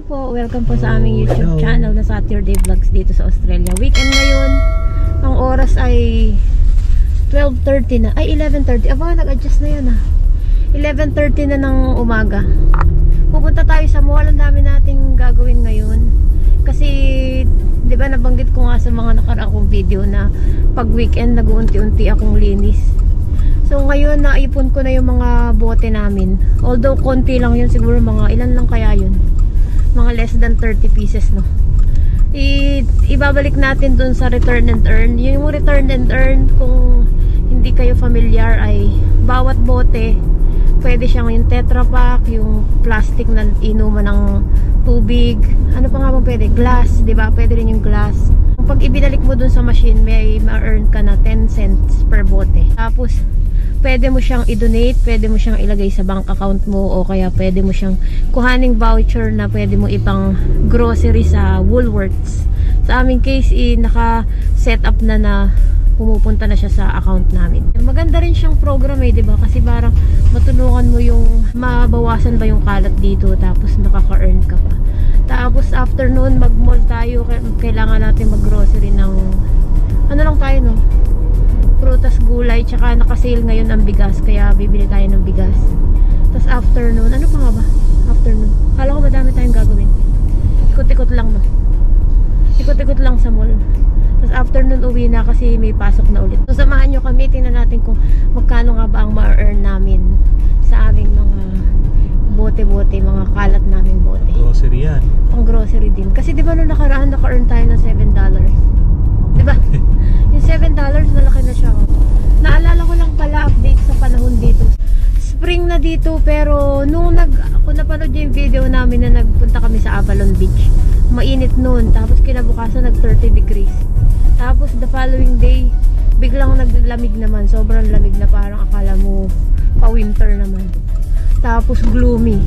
po, welcome po sa aming YouTube channel na Saturday Vlogs dito sa Australia. Weekend ngayon, ang oras ay 12:30 na, ay 11:30. Aba, nag-adjust na yun 11:30 na ng umaga. Pupunta tayo sa mall, ang dami nating gagawin ngayon. Kasi, di ba nabanggit ko nga sa mga nakaraang kong video na pag weekend nag-uunti-unti akong linis. So ngayon naipon ko na yung mga bote namin. Although konti lang yun, siguro mga ilan lang kaya yun. Mga less than 30 pieces, no. Ibabalik natin dun sa return and earn. Yung return and earn, kung hindi kayo familiar, ay bawat bote pwede siyang yung Tetra Pak, yung plastic na inuman ng tubig. Ano pa nga ba pwede? Glass, di ba? Pwede rin yung glass. Pag ibinalik mo dun sa machine, may ma-earn ka na 10 cents per bote. Tapos pwede mo siyang i-donate, pwede mo siyang ilagay sa bank account mo, o kaya pwede mo siyang kuhaning voucher na pwede mo ipang grocery sa Woolworths. Sa aming case, naka-set up na pumupunta na siya sa account namin. Maganda rin siyang program diba? Kasi parang matulungan mo yung mabawasan ba yung kalat dito, tapos nakaka-earn ka pa. Tapos afternoon, mag-mall tayo, kailangan natin mag-grocery ng ano lang tayo, no? Prutas, gulay, tsaka naka-sale ngayon ang bigas, kaya bibili tayo ng bigas. Tapos afternoon, ano pa nga ba? Afternoon. Kala ko madami tayong gagawin. Ikot-ikot lang, no? Ikot-ikot lang sa mall. Tapos afternoon uwi na kasi may pasok na ulit. So samahan nyo kami, tingnan natin kung magkano nga ba ang ma-earn namin sa aming mga bote-bote, mga kalat namin bote. Grocery yan. Pang grocery din. Kasi di ba nung nakaraan naka-earn tayo ng $7? Di ba? Yung $7, malaki na siya. Naalala ko lang pala, update sa panahon dito. Spring na dito, pero nung kung napanood yung video namin na nagpunta kami sa Avalon Beach, mainit noon. Tapos kinabukasan nag 30 degrees. Tapos the following day, biglang naglamig naman. Sobrang lamig na, parang akala mo pa-winter naman. Tapos gloomy.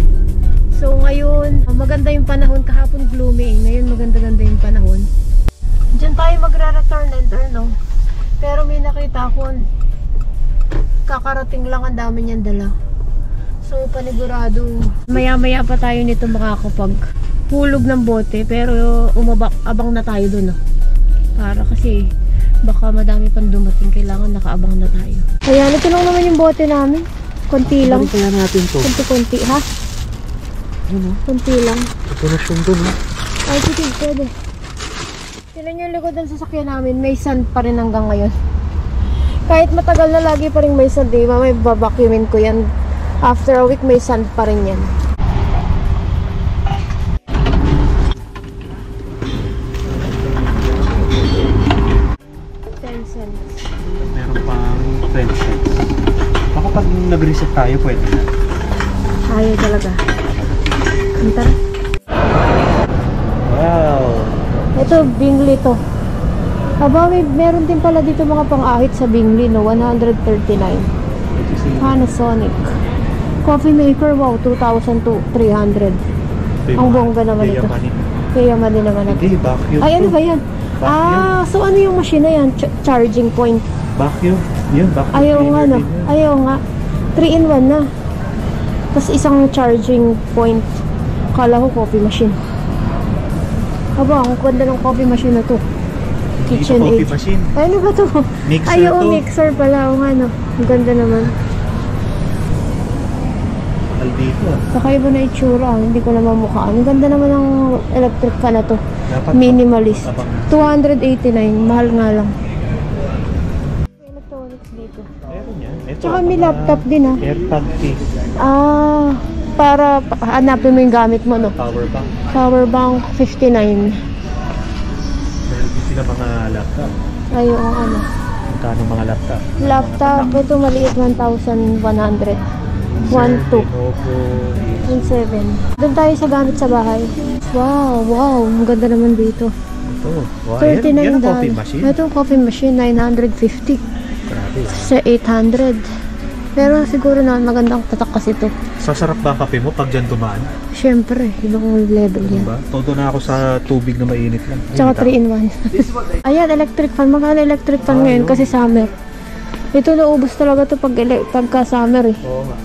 So ngayon, maganda yung panahon. Kahapon gloomy, ngayon maganda-ganda yung panahon. Diyan tayo magre-return and earn, no? Pero may nakita ko, kakarating lang, ang dami niyang dala. So panigurado, maya-maya pa tayo nito makakapag hulog ng bote, pero abang na tayo dun, no? Para kasi baka madami pang dumating, kailangan nakaabang na tayo. Ayan, ito lang naman yung bote namin. Konti lang. Kaya natin to. Konti-konti, ha? Ano? Konti lang. Ito na siyang dun, ha? Ay, titig, pwede. Tignan yung likod ng sasakyan namin, may sand pa rin hanggang ngayon. Kahit matagal na, lagi pa rin may sand, diba? May babacuumin ko yan. After a week, may sand pa rin yan. Meron pang 20 cents. Baka pag nag-reset tayo, pwede na. Ayaw talaga. Tara. Wow! Ito, Bingley to. Aba, meron din pala dito mga pang-ahit sa Bingley, no? 139. Panasonic. Coffee maker, wow, 2,300. Ang bongga naman ito. Kaya mali naman ito. Hindi, vacuum. Ay, ano ba yan? Vacuum. Ah, so ano yung machine na yan? Charging point. Vacuum. Yun, vacuum. Ayaw nga, no? Ayaw nga. 3-in-1 na. Tapos isang charging point. Kala ko coffee machine. Aba, ang ganda ng coffee machine na to. Kitchen coffee aid. machine. Ay, ano ba to? Mixer Ay, to. Mixer pala. O nga, no? Ang ganda naman. Dito. Kakaiba na itsura. Hindi ko na mamukhaan. Ang ganda naman ng electric fan na to. Dapat minimalist. 289. Mahal nga lang. Electronics dito. Meron yan. Ito, Tsaka may laptop din, ha? AirTag case. Ah, para hanapin mo yung gamit mo, no? Power bank. Power bank, 59. Meron din sila mga laptop. Ayun, ano. Magkano mga laptop? Laptop, ito maliit, 1,100. 1,2. 1,7. Doon tayo sa gamit sa bahay. Wow, wow. Ang ganda naman dito. Ito. Wow, $39. yan ang coffee machine. Ito coffee machine, 950. Grabe. Sa 800. Pero siguro na magandang tatak kasi ito. Sasarap ba kape mo pag dyan dumaan? Siyempre, ibang level yan. Diba? Todo na ako sa tubig na mainit lang. Tsaka 3-in-1. Ayan, electric fan. Magkano electric fan ngayon kasi summer. Ito naubos talaga to pagka summer eh. Oo nga.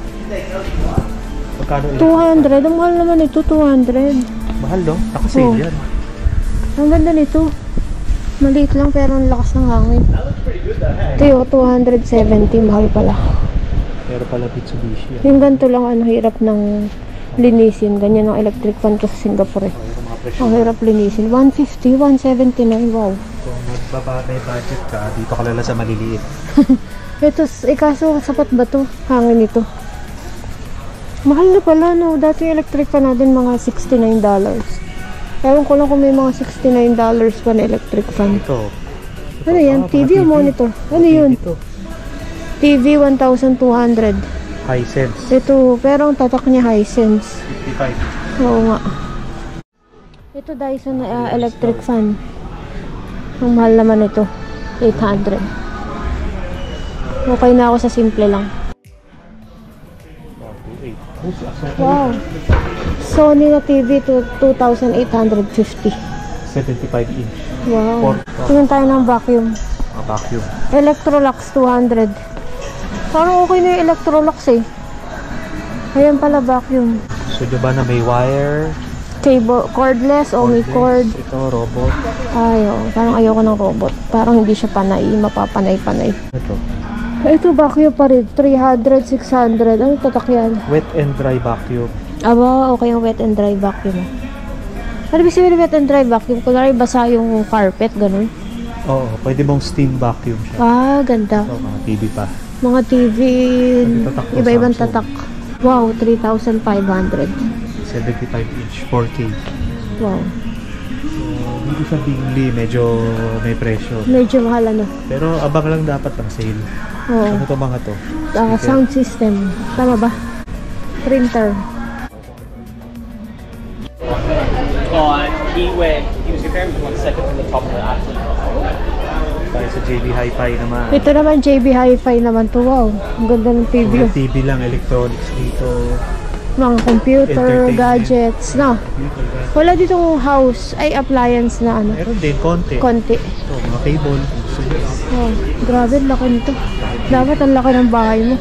Magkano 200. Ang mahal naman ito, 200. Mahal, no? Naka-sale Oh. yan. Ang ganda nito. Maliit lang pero ang lakas ng hangin. Ito yung 270. Mahal pala. Pero pala Mitsubishi yan. Yung ganito lang ano, hirap ng linisin. Ganyan ang electric fan ko sa Singapore eh. Yung mga presyo. Ang hirap linisin. 150, 179. Wow. Kung may budget ka, dito ka lala sa maliliit. Ito, kaso sapat ba to? Hangin ito. Mahal na pala, no? Dati yung electric fan natin mga $69. Ewan ko lang kung may mga $69 pa na electric fan. Ito. Ano yan? TV o monitor? Ano yun? Ito. TV 1,200. Hisense. Ito, pero ang tatak niya Hisense. 55. Oo nga. Ito Dyson na electric fan. Ang mahal naman ito. 800. Okay na ako sa simple lang. Wow. Sony na TV to 2,850. 75 inch. Wow. Tingnan tayo ng vacuum. Vacuum. Electrolux 200. Parang okay na yung Electrolux eh. Ayan pala vacuum. So diba na may wire, Cable, cordless o may cord. ito robot. Ay, oh, parang ayoko ng robot. Parang hindi siya panay, mapapanay-panay. Ito. Ito vacuum pa rin. 300, 600. Ano tatak yan? Wet and dry vacuum. Aba, okay yung wet and dry vacuum. Ano ba sabihin wet and dry vacuum? Kunwari basa yung carpet, ganun. Oo, pwede mong steam vacuum siya. Ah, ganda. So, mga TV pa. Mga TV, Tatak mo, iba-ibang Samsung. tatak. Wow, 3,500. 75 inch, 4K. Wow. So, dito sa Bingli, medyo may presyo. Medyo mahal ano. Pero abang lang dapat ang sale. Oo. Ano to mga to? Sound system. Tama ba? Printer. He was comparing 1 second from the top of the athlete. Tayo sa JB Hi-Fi naman. Ito naman, JB Hi-Fi naman to. Wow. Ang ganda ng TV. Mga TV lang, electronics dito. Mga computer, Entertainment. gadgets. No. Wala ditong house. Ay, appliance na ano. Meron din, konti. Konti. Ito, mga cable. Wow. Grabe, ang laki nito. Dapat ang laki ng bahay mo.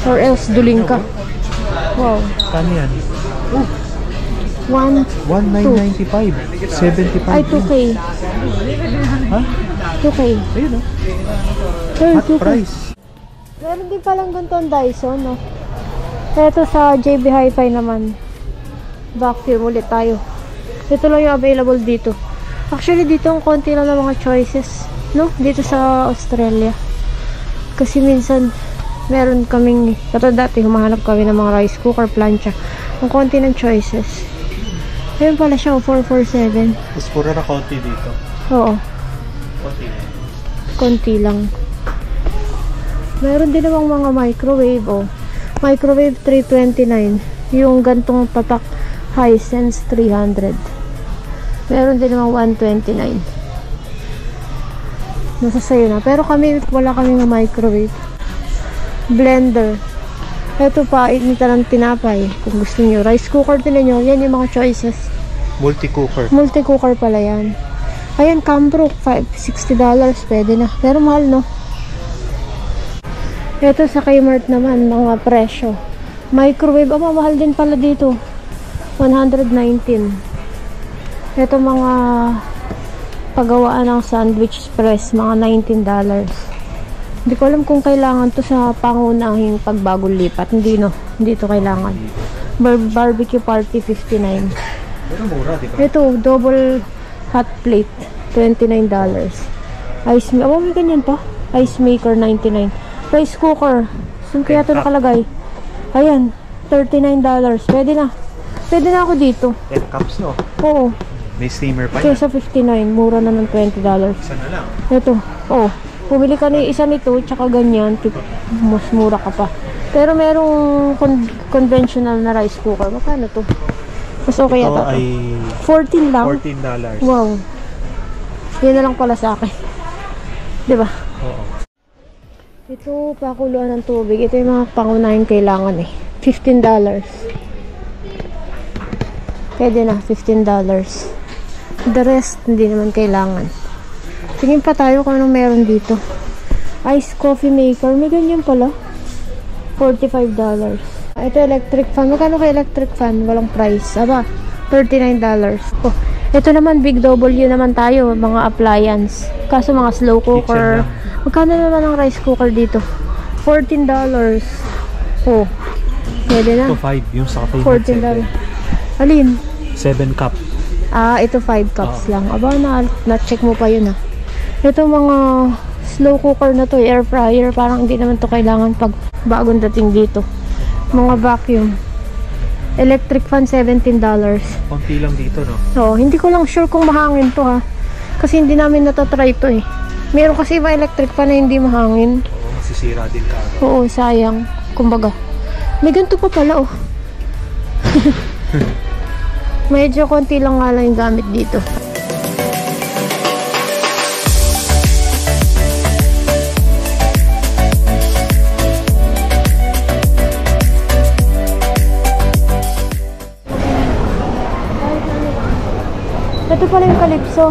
Or else, duling ka. Wow. Kano yan? 1,995. 1,995. 75 Ay, 2K. Ha? 2K. Ayun o. Ay, Hot 2K. price. Meron din palang ganito ang Dyson, no? Ito sa JB Hi-Fi naman. Vacuum ulit tayo. Ito lang yung available dito. Actually, dito ang konti lang ng mga choices, no? Dito sa Australia. Kasi minsan, meron kaming, katulad dati, humahanap kami ng mga rice cooker, plancha. Ang konti ng choices. Ayun pala siya, 447. Mas pura na konti dito. Oo, Konti. konti lang. Meron din namang mga microwave, oh. Microwave 329. Yung gantong tatak Hisense 300. Meron din namang 129. Nasa sayo na. Pero kami, wala kami ng microwave. Blender. Ito pa, inita ng tinapay. Kung gusto nyo. Rice cooker din nyo. Yan yung mga choices. Multi-cooker. Multi-cooker pala yan. Ayan, Cambrook. $60. Pwede na. Pero mahal, no? Ito sa Kmart naman, mga presyo. Microwave, mahal din pala dito. 119. Ito mga paggawaan ng sandwich press, mga $19. Hindi ko alam kung kailangan to sa pangunahing pagbagong lipat. Hindi, no? Hindi to kailangan. Barbecue party, 59. Pero mura, di ba? Ito, double hot plate, $29. Ice maker, may ganyan pa. Ice maker, 99. Rice cooker, saan kaya ito nakalagay? Ayan, $39. Pwede na. Pwede na ako dito. 10 cups, no? Oo. May steamer pa yan. Kesa 59, mura na ng $20. Isa na lang. Ito, oh. Pumili ka na isa nito, tsaka ganyan, mas mura ka pa. Pero merong conventional na rice cooker. Magkano to? Mas okay Ito yata to. ay 14 lang? $14. Wow. Yan na lang pala sa akin. Diba? Oo. Ito, pakuluan ng tubig. Ito yung mga pangunahing kailangan eh. $15. Pwede na, $15. The rest, hindi naman kailangan. Tingin pa tayo kung anong meron dito. Ice coffee maker. May ganyan pala. $45. Ito electric fan. Magkano ka electric fan? Walang price. Aba, $39. Oh, ito naman, Big W naman tayo, mga appliance. Kaso mga slow cooker. Magkano naman ang rice cooker dito? $14. Oh, pwede na. Ito 5, yung sa $14. Alin? 7 cup. Ah, ito 5 cups lang. Aba, na-check mo pa yun ah. Ito mga slow cooker na to, air fryer. Parang hindi naman to kailangan pag bagong dating dito. Mga vacuum. Electric fan, $17. Konti lang dito, no? So, hindi ko lang sure kung mahangin to ha. Kasi hindi namin natatry to eh. Meron kasi iba electric fan na hindi mahangin. Oo, masisira din ka. Oo, sayang. Kumbaga. May ganito pa pala oh. Medyo konti lang nga lang yung gamit dito. Ito pala yung Calypso.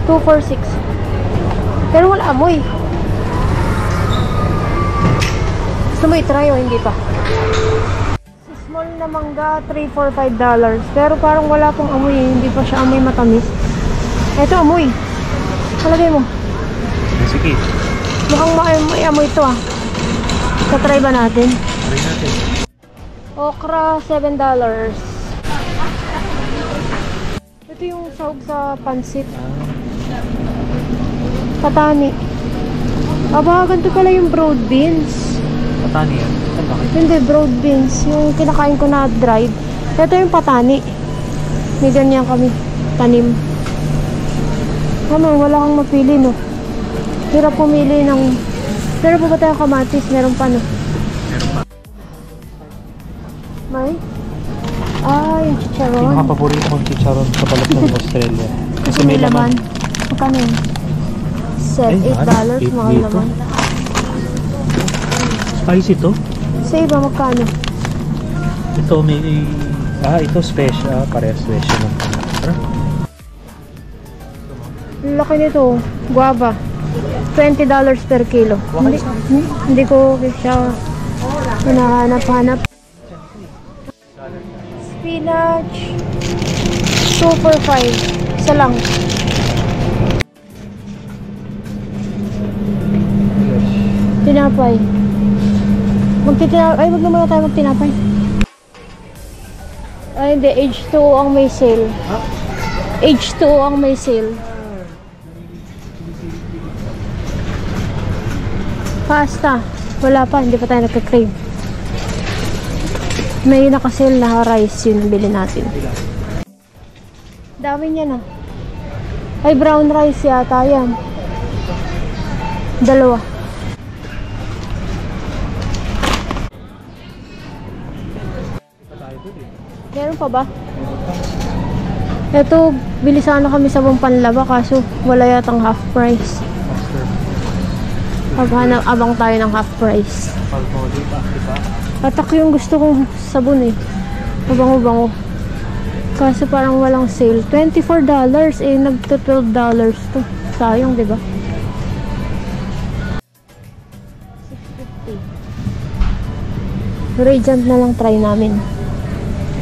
246. Pero wala amoy. Gusto mo i-try o hindi pa? Small na mangga, $3-5. Pero parang wala pong amoy. Hindi pa siya amoy matamis. Ito amoy. Palagay mo. Sige. Mukhang may amoy ito ah. Sa-try ba natin? Try natin. Okra, $7. Ito yung sahog sa pansit. Patani. Aba, ganito pala yung broad beans. Patani yan. Bakit? Hindi, broad beans. Yung kinakain ko na dried. Ito yung patani. May ganyan kami. Tanim. Ano, wala kang mapili, no? Hirap pumili ng... Meron pa ba tayong kamatis? Meron pa, no? Meron pa. May? Ah, yung chicharon. Yung mga paborito kong chicharon sa balat ng Australia. Kasi may laman. Magkano yun? $8, mahal naman. Spicy to? Sa iba, magkano? Ito may... ito special. Parehas special. Laki nito. Guava. $20 per kilo. Hindi ko siya hinahanap-hanap. Spinach. 2 for 5. Isa lang. Tinapay. Ay, wag na muna tayo magtinapay. Ay, hindi. H2O ang may sale. H2O ang may sale. Pasta. Wala pa. Hindi pa tayo nagka-crave. May naka-sale na rice. Yun ang bili natin. Dami niya na. Ay, brown rice yata yan. Dalawa. Meron pa ba? Ito, bili sana kami sa Panlaba kaso wala yatang half price. Abang tayo ng half price. Patak yung gusto kong sabon eh. Mabango-bango. Kaso parang walang sale. $24 eh, nagto $12 to. Sayang, diba? $6.50. Radiant na lang try namin.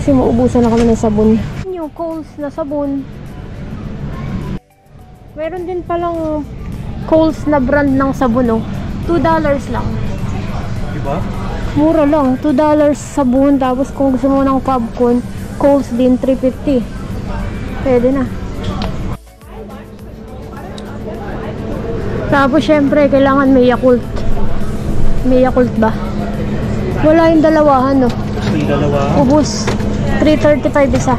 Kasi maubusan na kami ng sabon. Yung Coles na sabon. Meron din palang Coles na brand ng sabon, oh. $2 lang. Diba? Mura lang. $2 sabon. Tapos kung gusto mo ng popcorn, Coles din $3.50. Pwede na. Tapos syempre, kailangan may Yakult. May Yakult ba? Wala yung dalawahan, no? May dalawa. Ubus. $3.35 isa.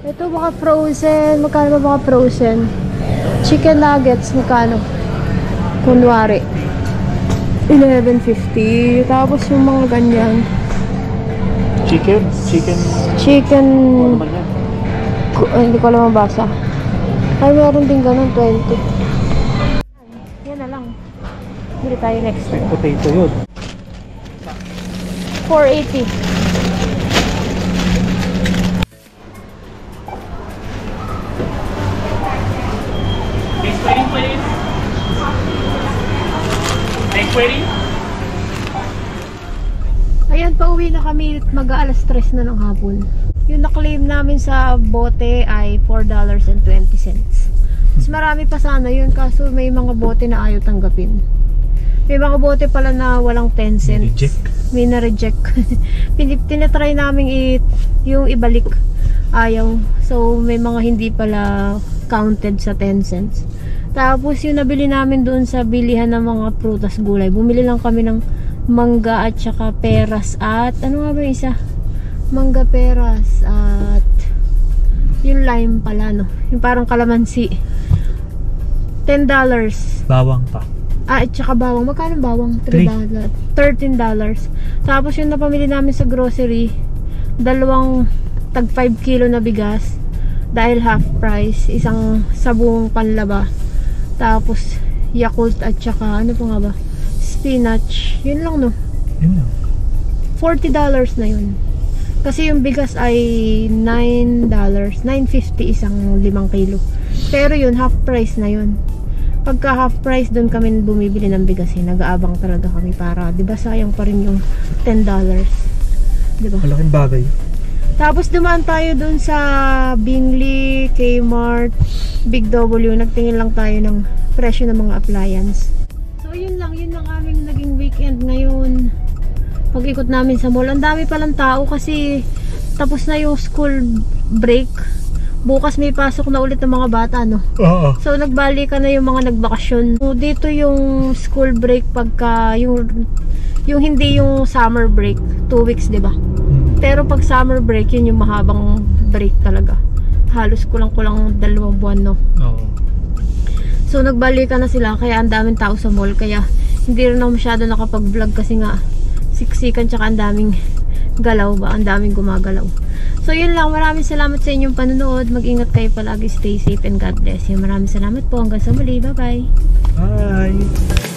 Ito baka frozen. Magkano ba baka frozen? Chicken nuggets. Magkano? Kunwari. $11.50. Tapos yung mga ganyan. Chicken? Chicken. Ano naman yan? Hindi ko alam mabasa. Ay, meron din ganun. 20. Yan na lang. Bili tayo next time. Potato yun. $4.80. Next waiting, please. Next waiting. Ayan, pauwi na kami. Mag-aalas 3 na ng hapon. yung na-claim namin sa bote ay $4.20. Mas marami pa sana yun, kaso may mga bote na ayaw tanggapin. May mga bote pala na walang 10 cents. Reject. May na-reject. Tinatry namin yung ibalik. Ayaw. So, may mga hindi pala counted sa 10 cents. Tapos, yung nabili namin doon sa bilihan ng mga prutas gulay. Bumili lang kami ng mangga at saka peras at ano nga ba yung isa? Mangga, peras at yung lime pala, no? Yung parang kalamansi. $10. Bawang pa. At saka bawang. Magkano bawang? $13. Tapos yung napamili namin sa grocery, dalawang tag 5 kilo na bigas. Dahil half price. Isang sabong panlaba. Tapos Yakult at saka ano pa nga ba? Spinach. Yun lang, no? Yun lang. $40 na yun. Kasi yung bigas ay $9. $9.50 isang 5 kilo. Pero yun, half price na yun. Pagka half price, doon kami bumibili ng bigas. Nag-aabang talaga kami para, di ba, sayang pa rin yung $10. Di ba? Malaking bagay. Tapos dumaan tayo doon sa Bingley, Kmart, Big W. Nagtingin lang tayo ng presyo ng mga appliance. So yun lang aming naging weekend ngayon. Pag-ikot namin sa mall. Ang dami palang tao kasi tapos na yung school break. Bukas may pasok na ulit ng mga bata, no? Oo. So nagbalikan na yung mga nagbakasyon. So, dito yung school break pagka yung hindi yung summer break, 2 weeks, 'di ba? Pero pag summer break, yun yung mahabang break talaga. Halos kulang-kulang 2 buwan, no? Oo. So nagbalikan na sila kaya ang daming tao sa mall, kaya hindi rin ako masyado nakapag-vlog kasi nga siksikan tsaka ang daming galaw ba, ang daming gumagalaw. So yun lang, maraming salamat sa inyong panonood. Mag-ingat kayo palagi, stay safe and God bless you. Maraming salamat po, hanggang sa muli, bye bye. Bye.